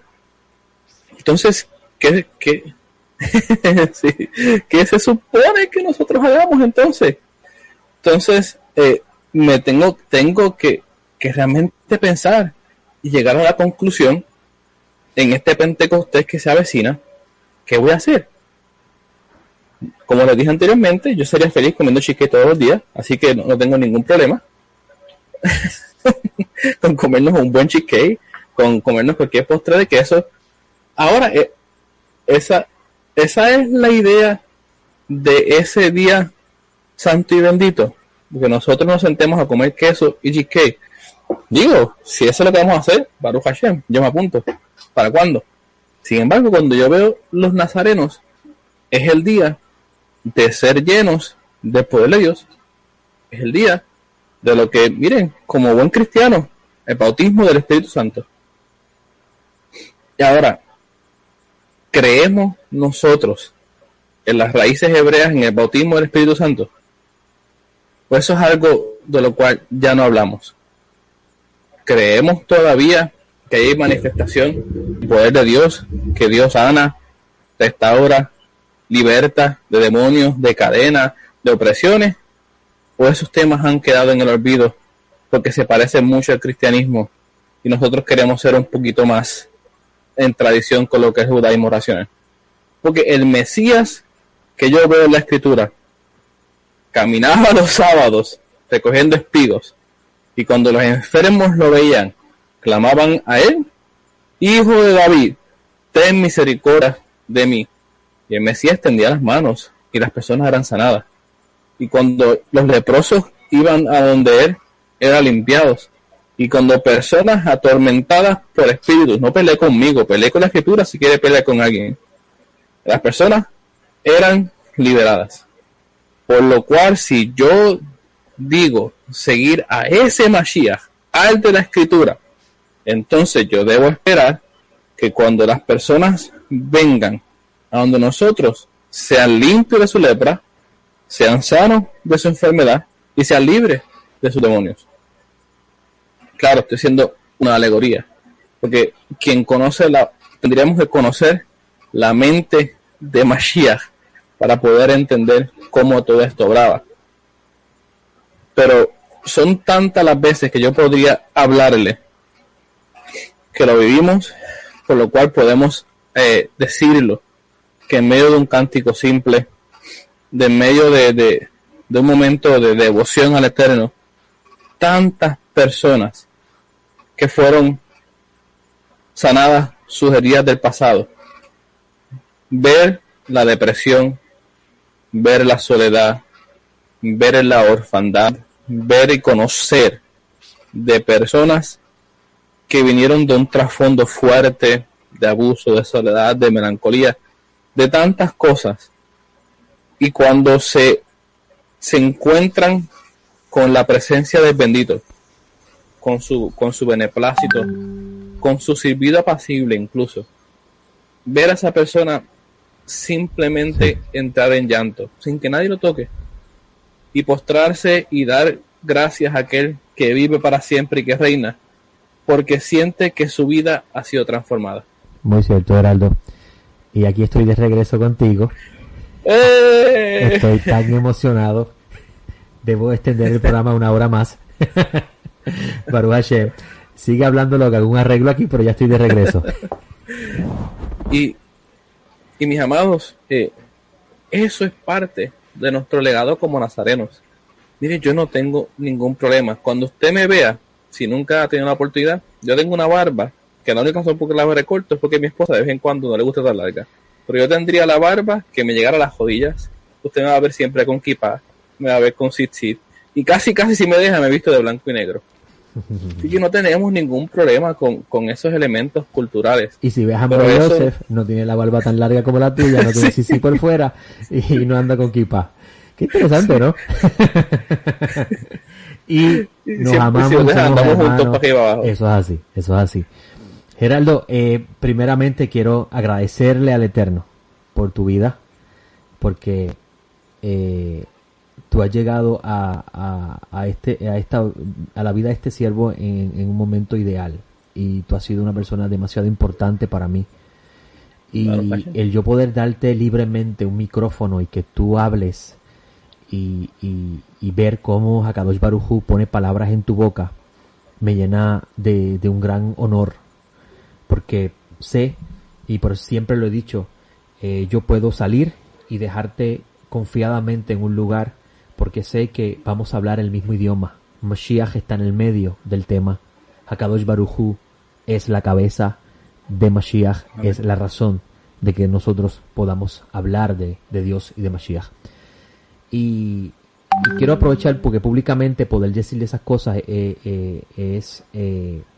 entonces, ¿qué Sí. ¿Qué se supone que nosotros hagamos entonces? Entonces, me tengo que realmente pensar y llegar a la conclusión en este Pentecostés que se avecina, ¿qué voy a hacer? Como les dije anteriormente, yo sería feliz comiendo cheesecake todos los días, así que no tengo ningún problema con comernos un buen cheesecake, con comernos cualquier postre de queso. Ahora, esa es la idea de ese día santo y bendito, que nosotros nos sentemos a comer queso y cheesecake. Digo, si eso es lo que vamos a hacer, Baruch Hashem, yo me apunto. ¿Para cuándo? Sin embargo, cuando yo veo los nazarenos, es el día de ser llenos del poder de Dios. Es el día de lo que, miren, como buen cristiano, el bautismo del Espíritu Santo. Y ahora, ¿creemos nosotros en las raíces hebreas, en el bautismo del Espíritu Santo? Pues eso es algo de lo cual ya no hablamos. ¿Creemos todavía que hay manifestación del poder de Dios, que Dios sana, restaura, liberta de demonios, de cadenas, de opresiones? ¿O esos temas han quedado en el olvido porque se parecen mucho al cristianismo y nosotros queremos ser un poquito más en tradición con lo que es judaísmo racional? Porque el Mesías que yo veo en la Escritura caminaba los sábados recogiendo espigos, y cuando los enfermos lo veían, clamaban a él: Hijo de David, ten misericordia de mí. Y el Mesías extendía las manos y las personas eran sanadas. Y cuando los leprosos iban a donde él, eran limpiados. Y cuando personas atormentadas por espíritus, no peleé conmigo, peleé con la Escritura si quiere pelear con alguien, las personas eran liberadas. Por lo cual, si yo digo seguir a ese Mashiach, al de la Escritura, entonces yo debo esperar que cuando las personas vengan a donde nosotros, sean limpios de su lepra, sean sanos de su enfermedad y sean libres de sus demonios. Claro, estoy haciendo una alegoría, porque tendríamos que conocer la mente de Mashiach para poder entender cómo todo esto obraba. Pero son tantas las veces que yo podría hablarle que lo vivimos, por lo cual podemos decirlo, que en medio de un cántico simple, de en medio de un momento de devoción al Eterno, tantas personas que fueron sanadas sus heridas del pasado, ver la depresión, ver la soledad, ver la orfandad, ver y conocer de personas que vinieron de un trasfondo fuerte de abuso, de soledad, de melancolía, de tantas cosas, y cuando se encuentran con la presencia del bendito, con su beneplácito, con su silbido apacible, incluso ver a esa persona simplemente entrar en llanto sin que nadie lo toque y postrarse y dar gracias a aquel que vive para siempre y que reina, porque siente que su vida ha sido transformada. Muy cierto, Heraldo. Y aquí estoy de regreso contigo. Estoy tan emocionado. Debo extender el programa una hora más. Baruch Hashem. Sigue hablando lo que hago un arreglo aquí, pero ya estoy de regreso. Y mis amados, eso es parte de nuestro legado como nazarenos. Mire, yo no tengo ningún problema. Cuando usted me vea, si nunca ha tenido la oportunidad, yo tengo una barba, que la única razón por la recorto es porque a mi esposa de vez en cuando no le gusta tan larga. Pero yo tendría la barba que me llegara a las rodillas. Usted me va a ver siempre con kippah, me va a ver con tzitzit, y casi si me deja me he visto de blanco y negro. Así que no tenemos ningún problema con esos elementos culturales. Y si ves a Moro Joseph, no tiene la barba tan larga como la tuya, no tiene sí por fuera y no anda con kippah. Qué interesante, ¿no? Y nos amamos, andamos juntos para arriba abajo. Eso es así. Geraldo, primeramente quiero agradecerle al Eterno por tu vida, porque tú has llegado a la vida de este siervo en un momento ideal, y tú has sido una persona demasiado importante para mí. Y claro, el yo poder darte libremente un micrófono y que tú hables y ver cómo Hakadosh Baruj Hu pone palabras en tu boca me llena de un gran honor, porque sé, y por siempre lo he dicho, yo puedo salir y dejarte confiadamente en un lugar porque sé que vamos a hablar el mismo idioma. Mashiach está en el medio del tema. Hakadosh Baruj Hu es la cabeza de Mashiach, es la razón de que nosotros podamos hablar de Dios y de Mashiach. Y quiero aprovechar porque públicamente poder decirle esas cosas es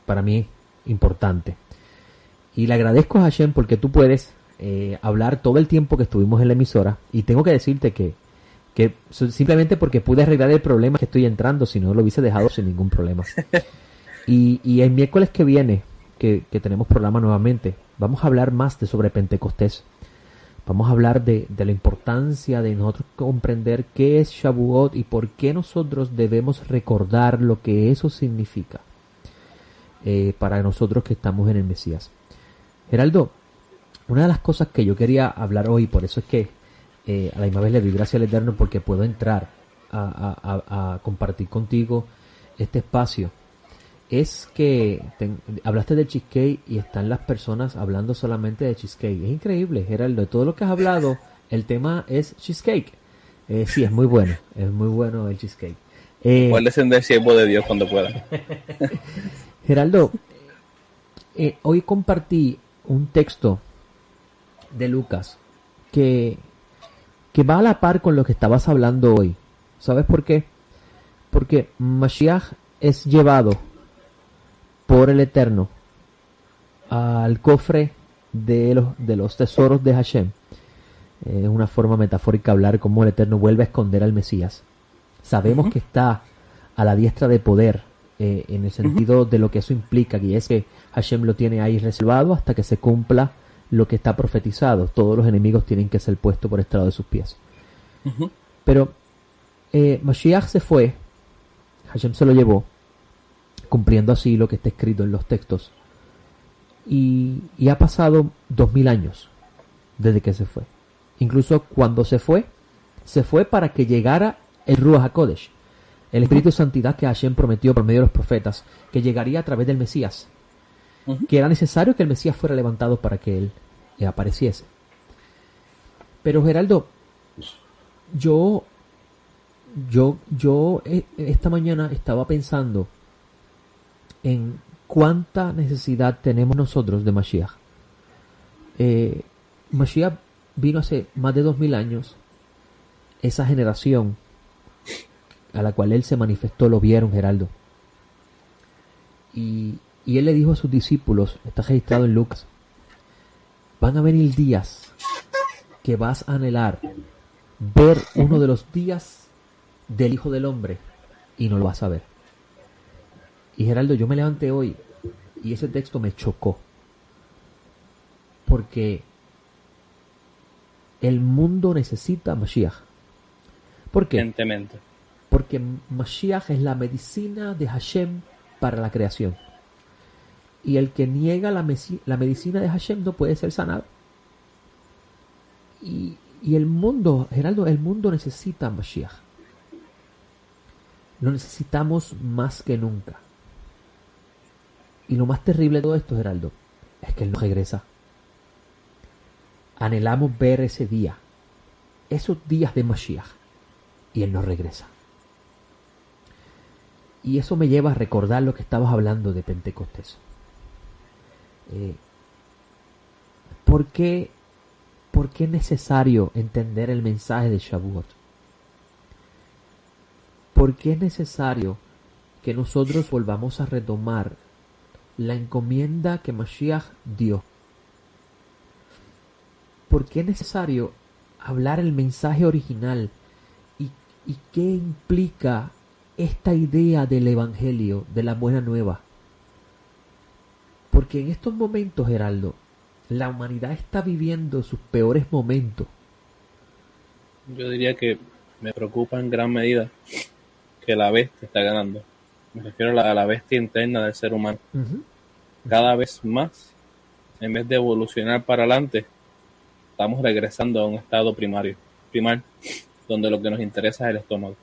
para mí importante. Y le agradezco a Hashem porque tú puedes hablar todo el tiempo que estuvimos en la emisora, y tengo que decirte que simplemente porque pude arreglar el problema que estoy entrando, si no lo hubiese dejado sin ningún problema. Y el miércoles que viene, que tenemos programa nuevamente, vamos a hablar más sobre Pentecostés. Vamos a hablar de la importancia de nosotros comprender qué es Shavuot y por qué nosotros debemos recordar lo que eso significa para nosotros que estamos en el Mesías. Geraldo, una de las cosas que yo quería hablar hoy, por eso es que a la misma vez le doy gracias al Eterno porque puedo entrar a compartir contigo este espacio, es que hablaste del cheesecake y están las personas hablando solamente de cheesecake. Es increíble, Geraldo, de todo lo que has hablado, el tema es cheesecake. Sí, es muy bueno el cheesecake. Pueden del siervo de Dios cuando puedan. Geraldo, hoy compartí un texto de Lucas que va a la par con lo que estabas hablando hoy. ¿Sabes por qué? Porque Mashiach es llevado por el Eterno al cofre de los tesoros de Hashem. Es una forma metafórica hablar cómo el Eterno vuelve a esconder al Mesías. Sabemos que está a la diestra de poder, en el sentido de lo que eso implica, y es que Hashem lo tiene ahí reservado hasta que se cumpla lo que está profetizado. Todos los enemigos tienen que ser puestos por estrado de sus pies. Pero Mashiach se fue, Hashem se lo llevó, cumpliendo así lo que está escrito en los textos. Y ha pasado 2000 años desde que se fue. Incluso cuando se fue para que llegara el Ruach HaKodesh, el Espíritu de Santidad que Hashem prometió por medio de los profetas, que llegaría a través del Mesías, que era necesario que el Mesías fuera levantado para que él apareciese. Pero Geraldo, yo esta mañana estaba pensando en cuánta necesidad tenemos nosotros de Mashiach. Mashiach vino hace más de 2000 años. Esa generación a la cual él se manifestó lo vieron, Geraldo. Y él le dijo a sus discípulos, está registrado en Lucas, van a venir días que vas a anhelar ver uno de los días del Hijo del Hombre y no lo vas a ver. Y Geraldo, yo me levanté hoy y ese texto me chocó, porque el mundo necesita Mashiach. ¿Por qué? Evidentemente. Porque Mashiach es la medicina de Hashem para la creación. Y el que niega la medicina de Hashem no puede ser sanado. Y el mundo, Geraldo, el mundo necesita Mashiach. Lo necesitamos más que nunca. Y lo más terrible de todo esto, Geraldo, es que él no regresa. Anhelamos ver ese día, esos días de Mashiach, y él no regresa. Y eso me lleva a recordar lo que estabas hablando de Pentecostés. ¿Por qué es necesario entender el mensaje de Shavuot? ¿Por qué es necesario que nosotros volvamos a retomar la encomienda que Mashiach dio? ¿Por qué es necesario hablar el mensaje original? ¿Y qué implica esta idea del Evangelio, de la Buena Nueva? Porque en estos momentos, Geraldo, la humanidad está viviendo sus peores momentos. Yo diría que me preocupa en gran medida que la bestia está ganando. Me refiero a la bestia interna del ser humano. Cada vez más, en vez de evolucionar para adelante, estamos regresando a un estado primar, donde lo que nos interesa es el estómago.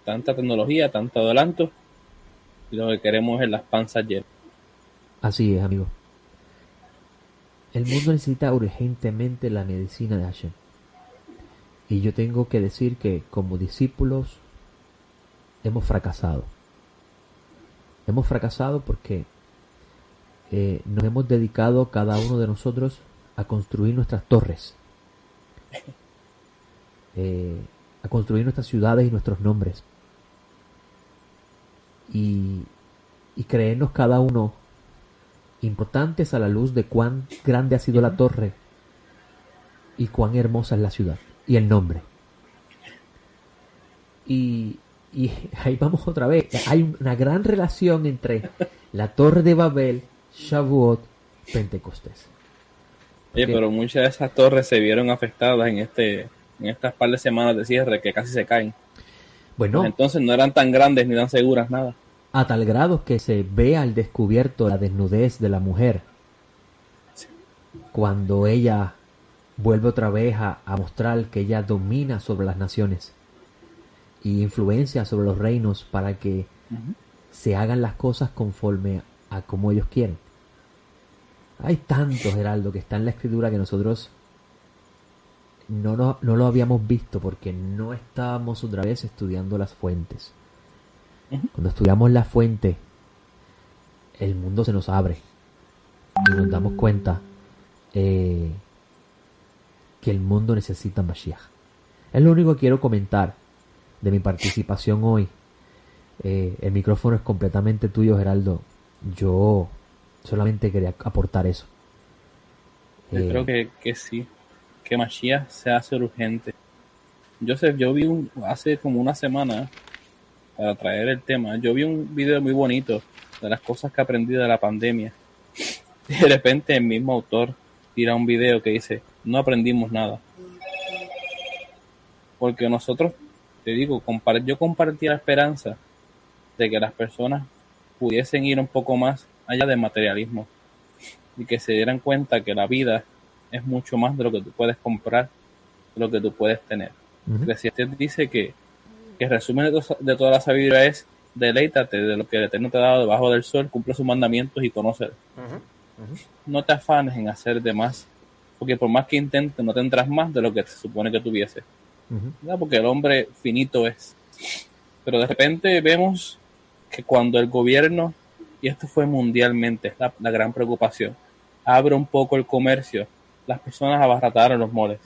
Tanta tecnología, tanto adelanto, y lo que queremos es las panzas llenas. Así es, amigo. El mundo necesita urgentemente la medicina de Hashem. Y yo tengo que decir que como discípulos hemos fracasado. Hemos fracasado porque nos hemos dedicado cada uno de nosotros a construir nuestras torres, a construir nuestras ciudades y nuestros nombres, y creernos cada uno importantes a la luz de cuán grande ha sido la torre y cuán hermosa es la ciudad y el nombre. Y ahí vamos otra vez. Hay una gran relación entre la Torre de Babel, Shavuot, Pentecostés. Oye, pero muchas de esas torres se vieron afectadas en estas par de semanas de cierre que casi se caen. Bueno, pues entonces no eran tan grandes ni tan seguras nada. A tal grado que se ve al descubierto la desnudez de la mujer cuando ella vuelve otra vez a mostrar que ella domina sobre las naciones y influencia sobre los reinos para que se hagan las cosas conforme a como ellos quieren. Hay tanto, Geraldo, que está en la escritura que nosotros no lo habíamos visto porque no estábamos otra vez estudiando las fuentes. Cuando estudiamos la fuente, el mundo se nos abre y nos damos cuenta que el mundo necesita Mashiach. Es lo único que quiero comentar de mi participación hoy. El micrófono es completamente tuyo, Geraldo. Yo solamente quería aportar eso. Yo creo que sí, que Mashiach se hace urgente. Joseph, yo vi hace como una semana, para traer el tema, yo vi un video muy bonito de las cosas que aprendí de la pandemia. Y de repente el mismo autor tira un video que dice, no aprendimos nada. Porque nosotros, te digo, yo compartí la esperanza de que las personas pudiesen ir un poco más allá del materialismo y que se dieran cuenta que la vida es mucho más de lo que tú puedes comprar, de lo que tú puedes tener. Eclesiastés dice que el resumen de toda la sabiduría es deleítate de lo que el Eterno te ha dado debajo del sol, cumple sus mandamientos y conócelo. No te afanes en hacer de más, porque por más que intentes no tendrás más de lo que se supone que tuviese. Porque el hombre finito es. Pero de repente vemos que cuando el gobierno, y esto fue mundialmente, es la gran preocupación, abre un poco el comercio, las personas abarataron los moles.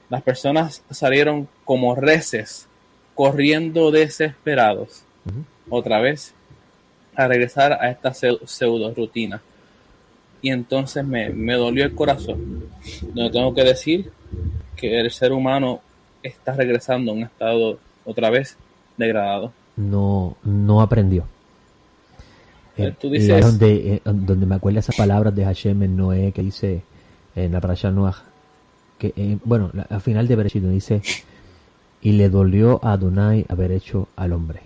Las personas salieron como reces, corriendo desesperados, otra vez, a regresar a esta pseudo rutina. Y entonces me dolió el corazón, donde tengo que decir que el ser humano está regresando a un estado otra vez degradado. No aprendió. Tú dices, donde me acuerdo esas palabras de Hashem en Noé que dice en la Parashat Noach, que al final de Bereshit dice, y le dolió a Adonai haber hecho al hombre.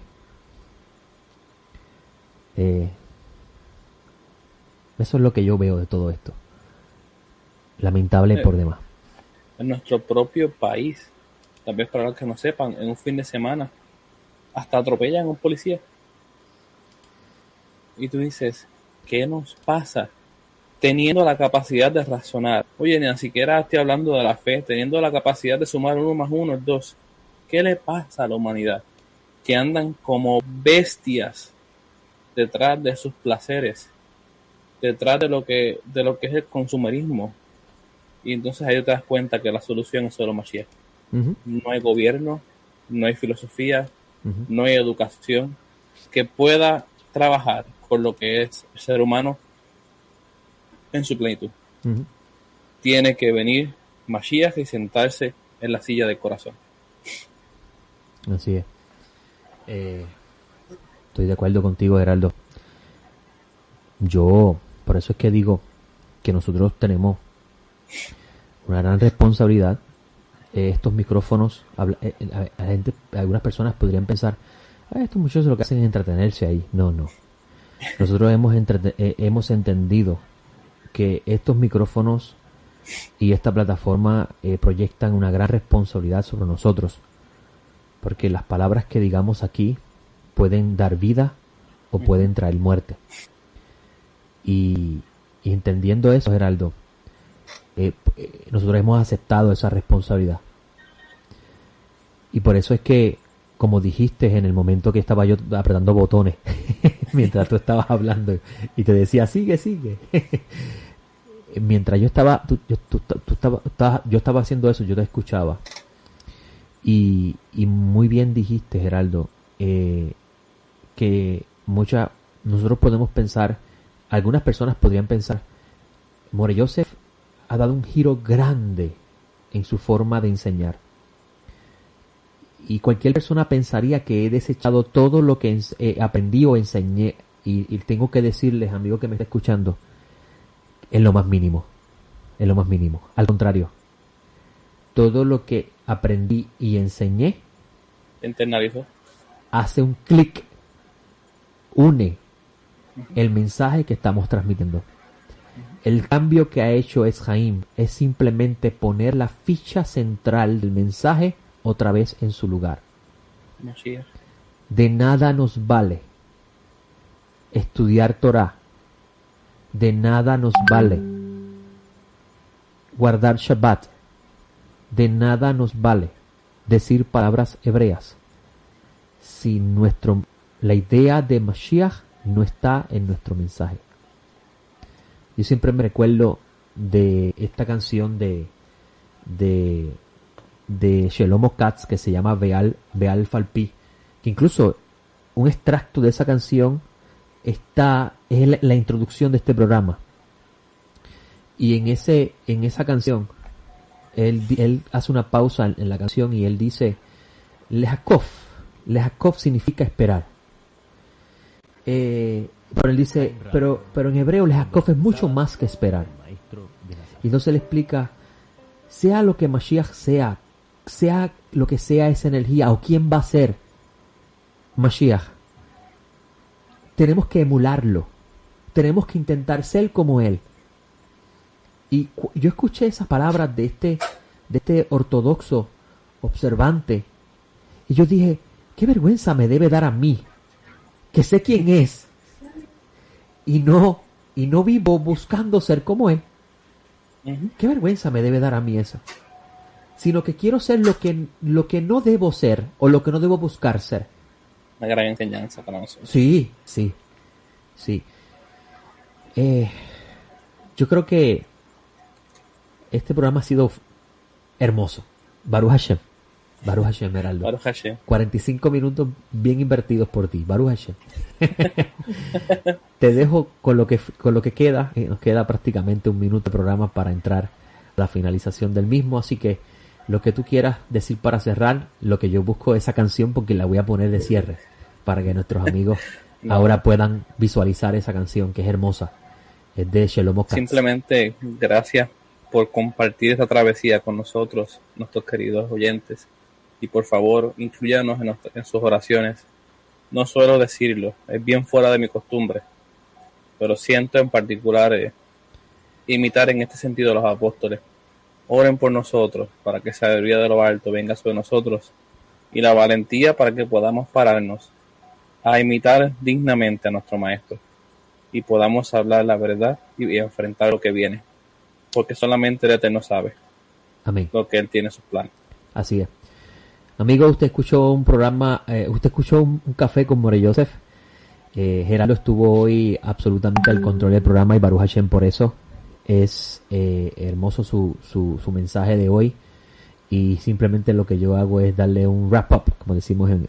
Eso es lo que yo veo de todo esto. Lamentable por demás. En nuestro propio país, tal vez para los que no sepan, en un fin de semana hasta atropellan a un policía. Y tú dices, ¿qué nos pasa? Teniendo la capacidad de razonar. Oye, ni siquiera estoy hablando de la fe, teniendo la capacidad de sumar 1 más 1 es 2. ¿Qué le pasa a la humanidad? Que andan como bestias detrás de sus placeres, detrás de lo que es el consumerismo. Y entonces ahí te das cuenta que la solución es solo Mashiach. No hay gobierno, no hay filosofía, no hay educación que pueda trabajar con lo que es el ser humano en su plenitud. Tiene que venir Mashiach y sentarse en la silla del corazón. Así es. Estoy de acuerdo contigo, Geraldo. Yo, por eso es que digo que nosotros tenemos una gran responsabilidad. Estos micrófonos, algunas personas podrían pensar, estos muchachos lo que hacen es entretenerse ahí. No. Nosotros hemos entendido que estos micrófonos y esta plataforma proyectan una gran responsabilidad sobre nosotros, porque las palabras que digamos aquí pueden dar vida o pueden traer muerte. Y entendiendo eso, Geraldo, nosotros hemos aceptado esa responsabilidad. Y por eso es que, como dijiste en el momento que estaba yo apretando botones, mientras tú estabas hablando, y te decía, sigue, sigue. Mientras yo estaba, yo estaba haciendo eso, yo te escuchaba. Y muy bien dijiste, Geraldo, que nosotros podemos pensar, algunas personas podrían pensar, More Joseph ha dado un giro grande en su forma de enseñar. Y cualquier persona pensaría que he desechado todo lo que aprendí o enseñé. Y tengo que decirles, amigo que me está escuchando, en lo más mínimo. En lo más mínimo. Al contrario, todo lo que aprendí y enseñé internalizó, hace un clic, une el mensaje que estamos transmitiendo. El cambio que ha hecho Jaime es simplemente poner la ficha central del mensaje otra vez en su lugar. De nada nos vale estudiar Torah. De nada nos vale guardar Shabbat. De nada nos vale decir palabras hebreas si la idea de Mashiach no está en nuestro mensaje. Yo siempre me recuerdo de esta canción de Shlomo Katz que se llama Beal Falpi, que incluso un extracto de esa canción es la introducción de este programa. Y en esa canción él hace una pausa en la canción y él dice Lejakov significa esperar. Pero él dice, pero en hebreo Lejakov es mucho más que esperar. Y entonces él explica, sea lo que Mashiach sea lo que sea esa energía, o quién va a ser Mashiach, tenemos que emularlo, tenemos que intentar ser como él. Y yo escuché esas palabras de este ortodoxo observante, y yo dije, qué vergüenza me debe dar a mí, que sé quién es, y no vivo buscando ser como él. Qué vergüenza me debe dar a mí eso. Sino que quiero ser lo que no debo ser, o lo que no debo buscar ser. Una gran enseñanza para nosotros. Sí. Yo creo que este programa ha sido hermoso. Baruch Hashem, Heraldo. Baruch Hashem. 45 minutos bien invertidos por ti. Baruch Hashem. Te dejo con lo que queda. Nos queda prácticamente un minuto de programa para entrar a la finalización del mismo. Así que lo que tú quieras decir para cerrar, lo que yo busco esa canción porque la voy a poner de cierre para que nuestros amigos ahora puedan visualizar esa canción que es hermosa. Es de Shlomo Katz. Simplemente gracias por compartir esta travesía con nosotros, nuestros queridos oyentes, y por favor incluyanos en sus oraciones. No suelo decirlo, es bien fuera de mi costumbre, pero siento en particular imitar en este sentido a los apóstoles. Oren por nosotros para que esa sabiduría de lo alto venga sobre nosotros y la valentía para que podamos pararnos a imitar dignamente a nuestro maestro y podamos hablar la verdad y enfrentar lo que viene, porque solamente el Eterno sabe. Amén. Lo que él tiene en sus planes. Así es. Amigo, usted escuchó un programa, usted escuchó un café con More Joseph. Gerardo estuvo hoy absolutamente al control del programa y Baruch Hashem por eso. Es hermoso su mensaje de hoy, y simplemente lo que yo hago es darle un wrap up, como decimos en